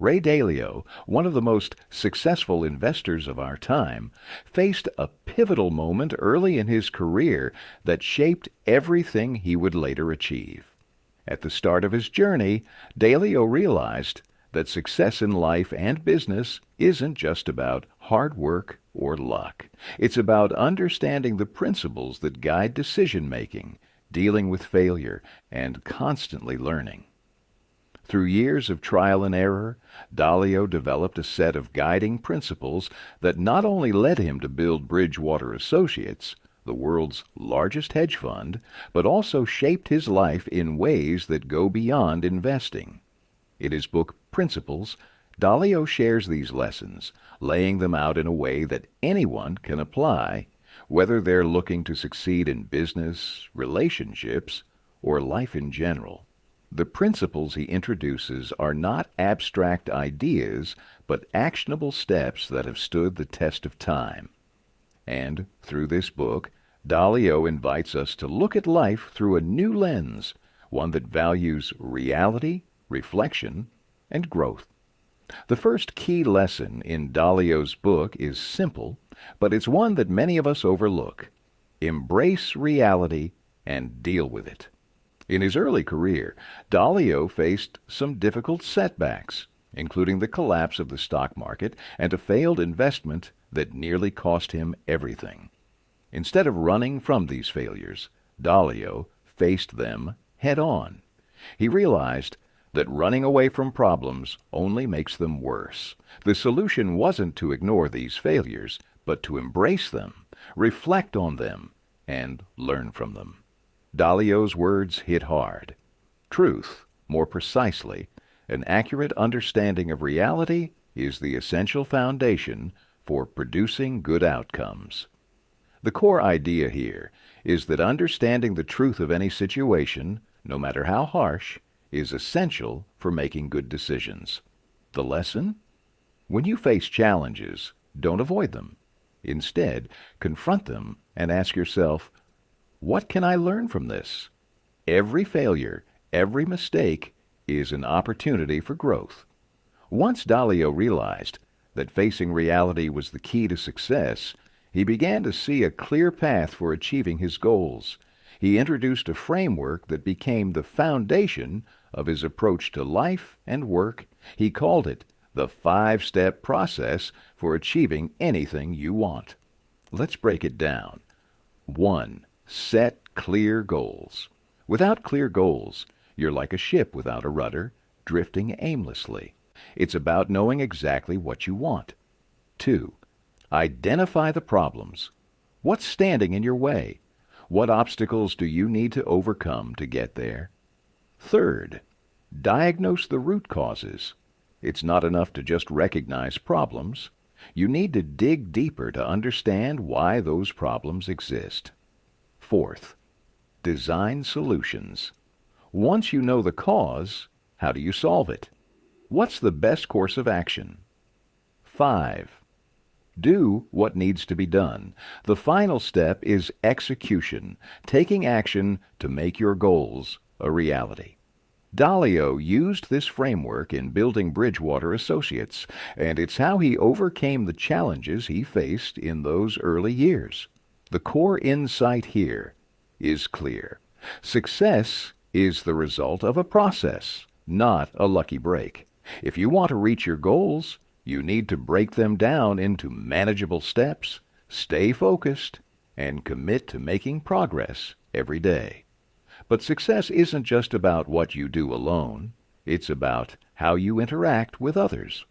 Ray Dalio, one of the most successful investors of our time, faced a pivotal moment early in his career that shaped everything he would later achieve. At the start of his journey, Dalio realized that success in life and business isn't just about hard work or luck. It's about understanding the principles that guide decision-making, dealing with failure, and constantly learning. Through years of trial and error, Dalio developed a set of guiding principles that not only led him to build Bridgewater Associates, the world's largest hedge fund, but also shaped his life in ways that go beyond investing. In his book Principles, Dalio shares these lessons, laying them out in a way that anyone can apply, whether they're looking to succeed in business, relationships, or life in general. The principles he introduces are not abstract ideas, but actionable steps that have stood the test of time. And through this book, Dalio invites us to look at life through a new lens, one that values reality, reflection, and growth. The first key lesson in Dalio's book is simple, but it's one that many of us overlook. Embrace reality and deal with it. In his early career, Dalio faced some difficult setbacks, including the collapse of the stock market and a failed investment that nearly cost him everything. Instead of running from these failures, Dalio faced them head-on. He realized that running away from problems only makes them worse. The solution wasn't to ignore these failures, but to embrace them, reflect on them, and learn from them. Dalio's words hit hard. Truth, more precisely, an accurate understanding of reality is the essential foundation for producing good outcomes. The core idea here is that understanding the truth of any situation, no matter how harsh, is essential for making good decisions. The lesson? When you face challenges, don't avoid them. Instead, confront them and ask yourself, what can I learn from this? Every failure, every mistake is an opportunity for growth. Once Dalio realized that facing reality was the key to success, he began to see a clear path for achieving his goals. He introduced a framework that became the foundation of his approach to life and work. He called it the 5-step process for achieving anything you want. Let's break it down. 1. Set clear goals. Without clear goals, you're like a ship without a rudder, drifting aimlessly. It's about knowing exactly what you want. 2. Identify the problems. What's standing in your way? What obstacles do you need to overcome to get there? 3. Diagnose the root causes. It's not enough to just recognize problems. You need to dig deeper to understand why those problems exist. 4. Design solutions. Once you know the cause, how do you solve it? What's the best course of action? 5. Do what needs to be done. The final step is execution, taking action to make your goals a reality. Dalio used this framework in building Bridgewater Associates, and it's how he overcame the challenges he faced in those early years. The core insight here is clear. Success is the result of a process, not a lucky break. If you want to reach your goals, you need to break them down into manageable steps, stay focused, and commit to making progress every day. But success isn't just about what you do alone. It's about how you interact with others.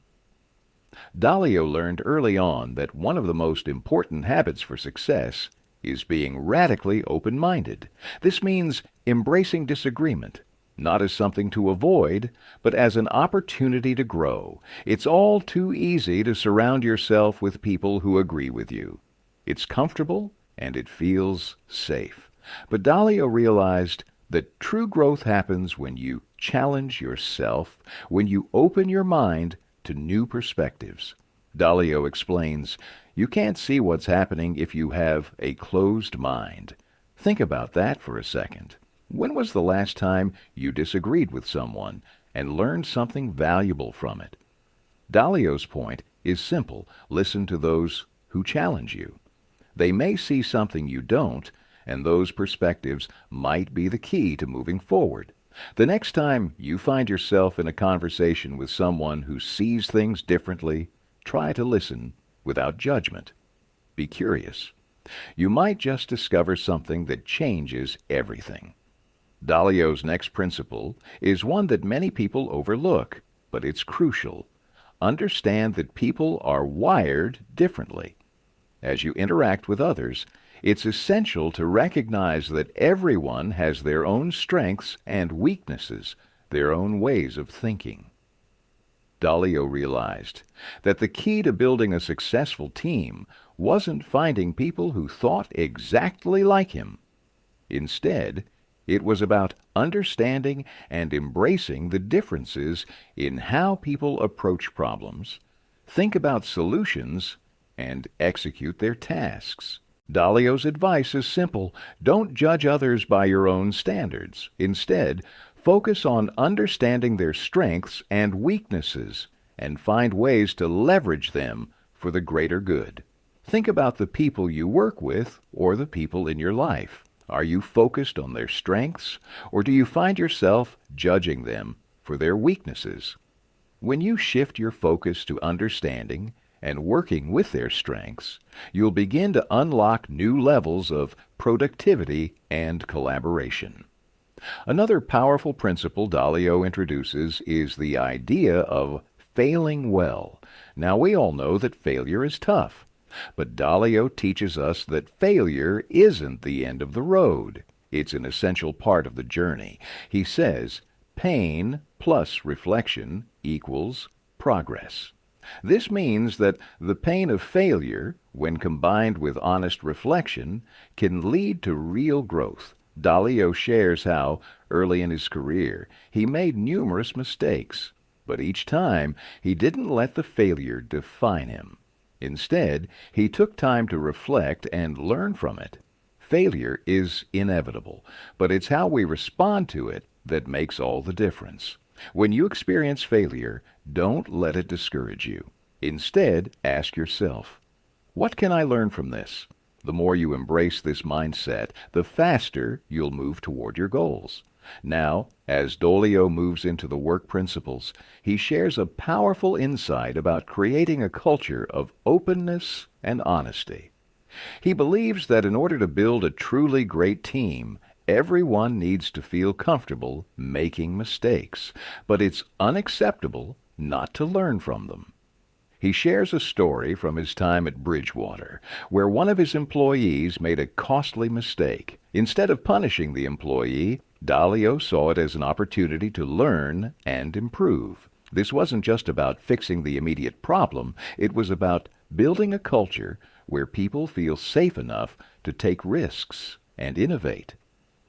Dalio learned early on that one of the most important habits for success is being radically open-minded. This means embracing disagreement, not as something to avoid, but as an opportunity to grow. It's all too easy to surround yourself with people who agree with you. It's comfortable and it feels safe. But Dalio realized that true growth happens when you challenge yourself, when you open your mind to new perspectives. Dalio explains, you can't see what's happening if you have a closed mind. Think about that for a second. When was the last time you disagreed with someone and learned something valuable from it? Dalio's point is simple. Listen to those who challenge you. They may see something you don't, and those perspectives might be the key to moving forward. The next time you find yourself in a conversation with someone who sees things differently, try to listen without judgment. Be curious. You might just discover something that changes everything. Dalio's next principle is one that many people overlook, but it's crucial. Understand that people are wired differently. As you interact with others, it's essential to recognize that everyone has their own strengths and weaknesses, their own ways of thinking. Dalio realized that the key to building a successful team wasn't finding people who thought exactly like him. Instead, it was about understanding and embracing the differences in how people approach problems, think about solutions, and execute their tasks. Dalio's advice is simple. Don't judge others by your own standards. Instead, focus on understanding their strengths and weaknesses and find ways to leverage them for the greater good. Think about the people you work with or the people in your life. Are you focused on their strengths, or do you find yourself judging them for their weaknesses? When you shift your focus to understanding and working with their strengths, you'll begin to unlock new levels of productivity and collaboration. Another powerful principle Dalio introduces is the idea of failing well. Now, we all know that failure is tough. But Dalio teaches us that failure isn't the end of the road. It's an essential part of the journey. He says, pain plus reflection equals progress. This means that the pain of failure, when combined with honest reflection, can lead to real growth. Dalio shares how, early in his career, he made numerous mistakes, but each time he didn't let the failure define him. Instead, he took time to reflect and learn from it. Failure is inevitable, but it's how we respond to it that makes all the difference. When you experience failure, don't let it discourage you. Instead, ask yourself, what can I learn from this? The more you embrace this mindset, the faster you'll move toward your goals. Now, as Dalio moves into the work principles, he shares a powerful insight about creating a culture of openness and honesty. He believes that in order to build a truly great team, everyone needs to feel comfortable making mistakes, but it's unacceptable not to learn from them. He shares a story from his time at Bridgewater, where one of his employees made a costly mistake. Instead of punishing the employee, Dalio saw it as an opportunity to learn and improve. This wasn't just about fixing the immediate problem, it was about building a culture where people feel safe enough to take risks and innovate.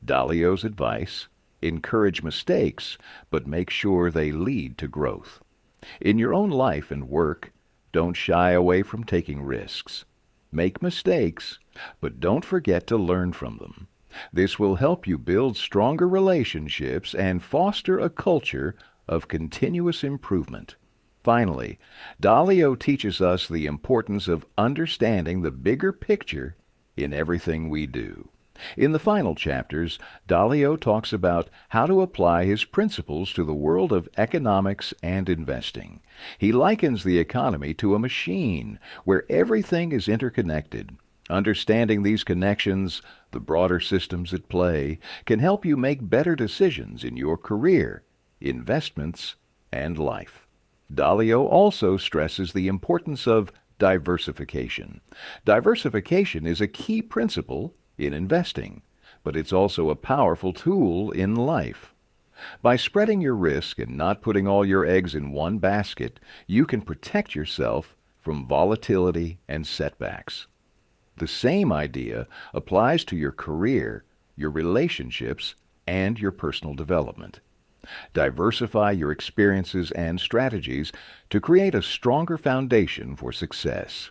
Dalio's advice: encourage mistakes, but make sure they lead to growth. In your own life and work, don't shy away from taking risks. Make mistakes, but don't forget to learn from them. This will help you build stronger relationships and foster a culture of continuous improvement. Finally, Dalio teaches us the importance of understanding the bigger picture in everything we do. In the final chapters, Dalio talks about how to apply his principles to the world of economics and investing. He likens the economy to a machine where everything is interconnected. Understanding these connections, the broader systems at play, can help you make better decisions in your career, investments, and life. Dalio also stresses the importance of diversification. Diversification is a key principle in investing, but it's also a powerful tool in life. By spreading your risk and not putting all your eggs in one basket, you can protect yourself from volatility and setbacks. The same idea applies to your career, your relationships, and your personal development. Diversify your experiences and strategies to create a stronger foundation for success.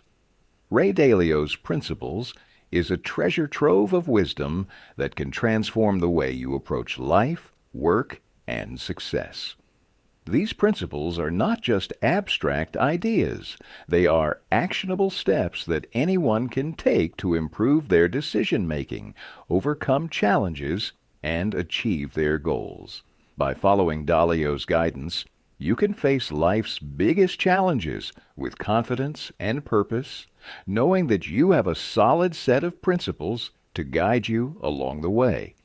Ray Dalio's Principles is a treasure trove of wisdom that can transform the way you approach life, work, and success. These principles are not just abstract ideas. They are actionable steps that anyone can take to improve their decision making, overcome challenges, and achieve their goals. By following Dalio's guidance, you can face life's biggest challenges with confidence and purpose, knowing that you have a solid set of principles to guide you along the way.